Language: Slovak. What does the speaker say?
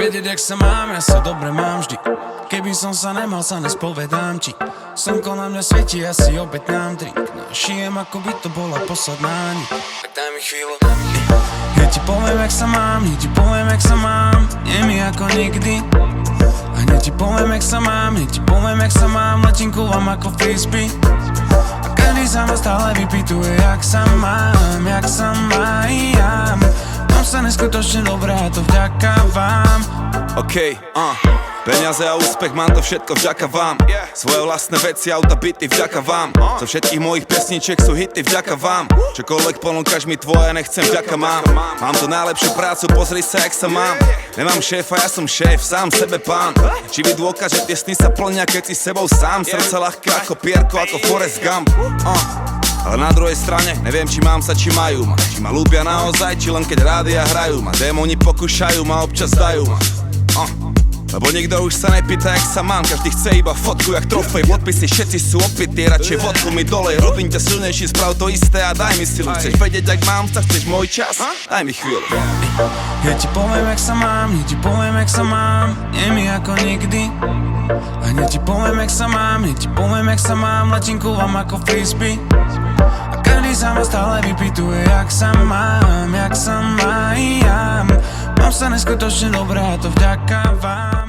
vedieť, jak sa mám, ja sa dobre mám vždy. Keby som sa nemal, sa nespovedám ti. Slnko na mňa svieti, asi opäť nám drink. No šijem, ako by to bola posledná niť. Tak daj mi chvíľu. Ja ti poviem, jak sa mám, ja ti poviem, jak sa mám. Nie mi ako nikdy. A ja ti poviem, jak sa mám, ja ti poviem, jak sa mám. Letím ku vám ako frisbee. A každý sa ma stále vypýtuje, jak sa mám, jak sa mám. Mám sa neskutočne dobré a to vďaka vám. Peniaze a úspech, mám to všetko vďaka vám. Svoje vlastné veci, auta, byty vďaka vám. Zo všetkých mojich pesničiek sú hity vďaka vám. Čokoľvek ponúkaš mi tvoje, nechcem vďaka mám. Mám tu najlepšiu prácu, pozri sa, jak sa mám. Nemám šéfa, ja som šéf, sám sebe pán. Živý dôkaz, že tie sny sa plnia, keď si sebou sám. Srdce ľahké ako pierko, ako Forrest Gump. Ale na druhej strane, neviem, či mám sa, či majú ma. Či ma ľúbia naozaj, či len keď rádia hrajú ma. Démoni pokúšajú ma, občas dajú ma. Lebo nikto už sa nepýta, jak sa mám. Každý chce iba fotku, jak trofej. Podpisy, všetci sú opití, radšej vodku mi dolej. Robím ťa silnejší, sprav to isté a daj mi silu. Chceš vedieť, jak mám sa, chceš môj čas? Daj mi chvíľu. Ja ti poviem, jak sa mám, ja ti poviem, jak sa mám. Nie mi ako nikdy. A ja ti poviem, jak sa mám, ja ti poviem, jak sa mám. Letím ku vám ako frisbee. A každý sa ma stále vypýtuje, jak sa mám, jak sa mám. Mám sa neskutočne dobré a to vďaka vám.